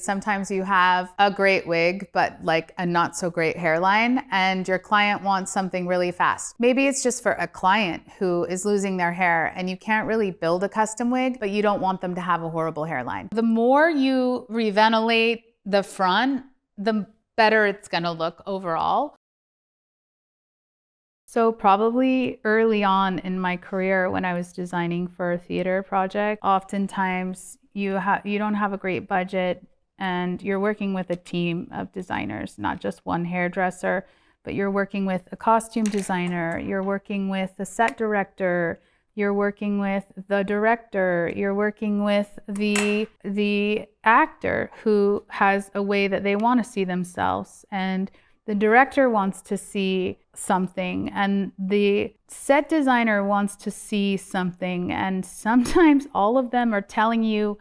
sometimes you have a great wig, but like a not so great hairline, and your client wants something really fast. Maybe it's just for a client who is losing their hair and you can't really build a custom wig, but you don't want them to have a horrible hairline. The more you reventilate the front, the better it's gonna look overall. So probably early on in my career when I was designing for a theater project, oftentimes you don't have a great budget and you're working with a team of designers, not just one hairdresser, but you're working with a costume designer, you're working with a set director, you're working with the director, you're working with the actor who has a way that they want to see themselves, and the director wants to see something and the set designer wants to see something, and sometimes all of them are telling you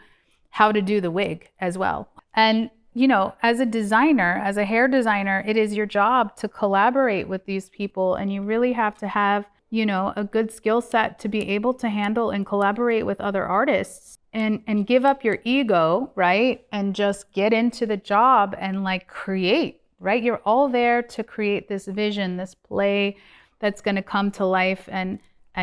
how to do the wig as well. And you know, as a designer, as a hair designer, it is your job to collaborate with these people, and you really have to have, you know, a good skill set to be able to handle and collaborate with other artists and give up your ego, right? And just get into the job and like create. Right? You're all there to create this vision, this play that's going to come to life and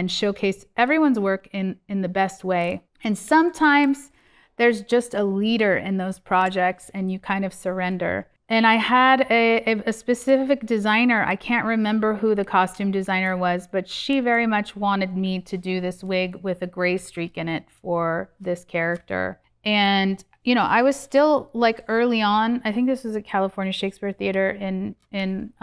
showcase everyone's work in the best way. And sometimes there's just a leader in those projects and you kind of surrender. And I had a specific designer, I can't remember who the costume designer was, but she very much wanted me to do this wig with a gray streak in it for this character. And you know, I was still like early on, I think this was at California Shakespeare Theater in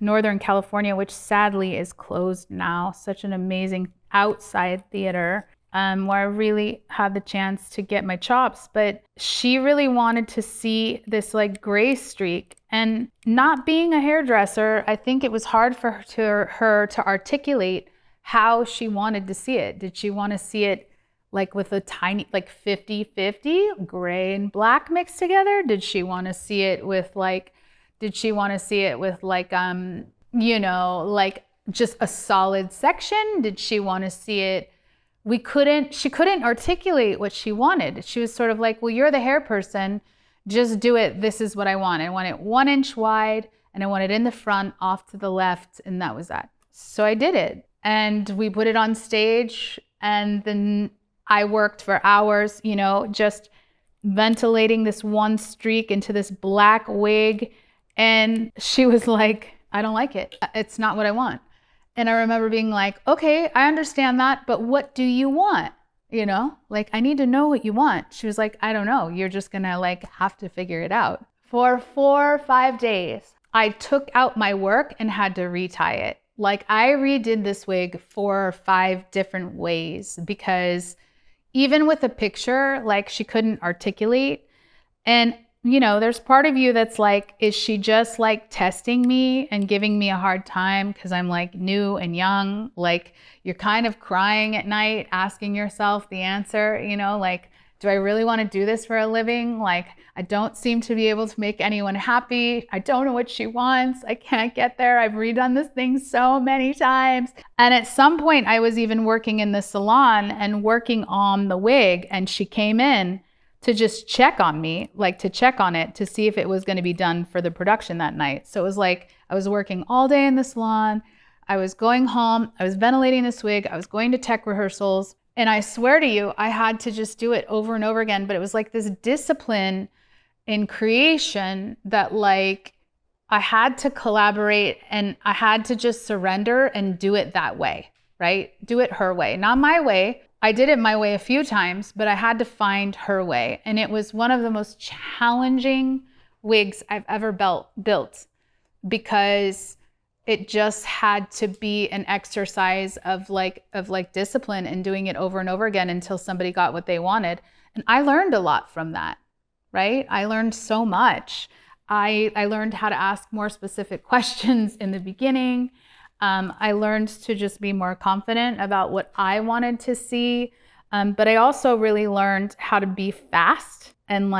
Northern California, which sadly is closed now. Such an amazing outside theater where I really had the chance to get my chops. But she really wanted to see this like gray streak. And not being a hairdresser, I think it was hard for her to articulate how she wanted to see it. Did she want to see it like with a tiny, like 50-50 gray and black mixed together? Did she want to see it with like, you know, like just a solid section? Did she want to see it? She couldn't articulate what she wanted. She was sort of like, well, you're the hair person, just do it. This is what I want. I want it 1 inch wide and I want it in the front off to the left. And that was that. So I did it and we put it on stage, and then I worked for hours, you know, just ventilating this one streak into this black wig. And she was like, I don't like it. It's not what I want. And I remember being like, okay, I understand that, but what do you want? You know, like, I need to know what you want. She was like, I don't know. You're just gonna like have to figure it out. For 4 or 5 days, I took out my work and had to retie it. Like, I redid this wig 4 or 5 different ways because even with a picture, like, she couldn't articulate. And, you know, there's part of you that's like, is she just like testing me and giving me a hard time because I'm like new and young? Like, you're kind of crying at night, asking yourself the answer, you know, like, do I really want to do this for a living? Like, I don't seem to be able to make anyone happy. I don't know what she wants. I can't get there. I've redone this thing so many times. And at some point I was even working in the salon and working on the wig, and she came in to just check on me, like to check on it to see if it was going to be done for the production that night. So it was like, I was working all day in the salon. I was going home. I was ventilating this wig. I was going to tech rehearsals. And I swear to you, I had to just do it over and over again. But it was like this discipline in creation that like I had to collaborate and I had to just surrender and do it that way, right? Do it her way, not my way. I did it my way a few times, but I had to find her way. And it was one of the most challenging wigs I've ever built because it just had to be an exercise of discipline and doing it over and over again until somebody got what they wanted. And I learned a lot from that, right? I learned so much. I learned how to ask more specific questions in the beginning. I learned to just be more confident about what I wanted to see. But I also really learned how to be fast and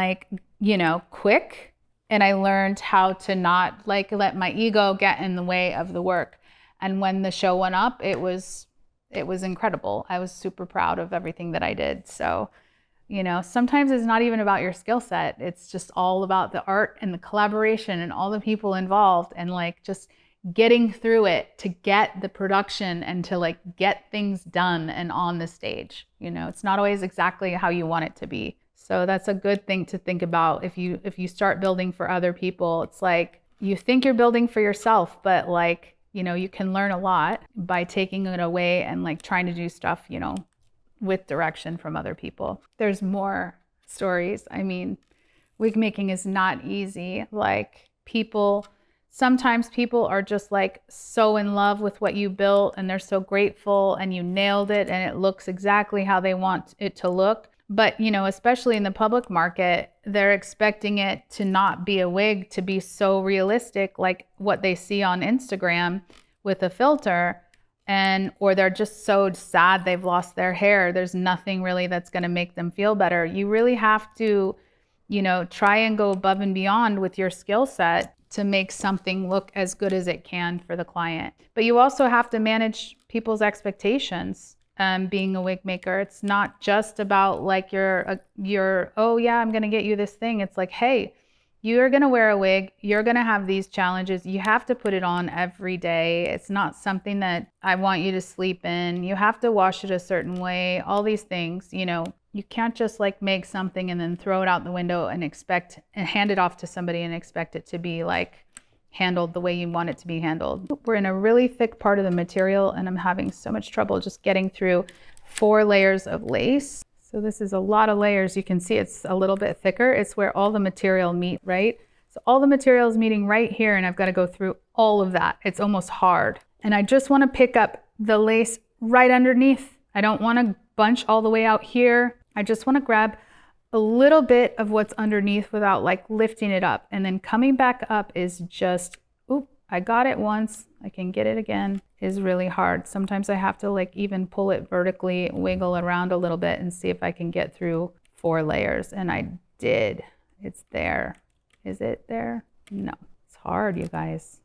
quick. And I learned how to not let my ego get in the way of the work. And when the show went up, it was incredible. I was super proud of everything that I did. So You know, sometimes it's not even about your skill set. It's just all about the art and the collaboration and all the people involved, and like just getting through it to get the production and to like get things done and on the stage. You know, it's not always exactly how you want it to be. So that's a good thing to think about. If you start building for other people, it's like you think you're building for yourself, but like, you know, you can learn a lot by taking it away and like trying to do stuff, you know, with direction from other people. There's more stories. I mean, wig making is not easy. Like sometimes people are just like so in love with what you built and they're so grateful and you nailed it and it looks exactly how they want it to look. But, you know, especially in the public market, they're expecting it to not be a wig, to be so realistic, like what they see on Instagram with a filter. Or they're just so sad they've lost their hair. There's nothing really that's going to make them feel better. You really have to, you know, try and go above and beyond with your skill set to make something look as good as it can for the client. But you also have to manage people's expectations. Being a wig maker, it's not just about like your oh yeah, I'm gonna get you this thing. It's like, hey, you're gonna wear a wig, you're gonna have these challenges, you have to put it on every day. It's not something that I want you to sleep in. You have to wash it a certain way, all these things. You know, you can't just like make something and then throw it out the window and hand it off to somebody and expect it to be like handled the way you want it to be handled. We're in a really thick part of the material and I'm having so much trouble just getting through 4 layers of lace. So this is a lot of layers. You can see it's a little bit thicker. It's where all the material meet, right? So all the material is meeting right here and I've got to go through all of that. It's almost hard. And I just want to pick up the lace right underneath. I don't want to bunch all the way out here. I just want to grab a little bit of what's underneath without like lifting it up. And then coming back up is just, oop, I got it once, I can get it again, is really hard. Sometimes I have to like even pull it vertically, wiggle around a little bit and see if I can get through 4 layers. And I did. It's there. Is it there? No. It's hard, you guys.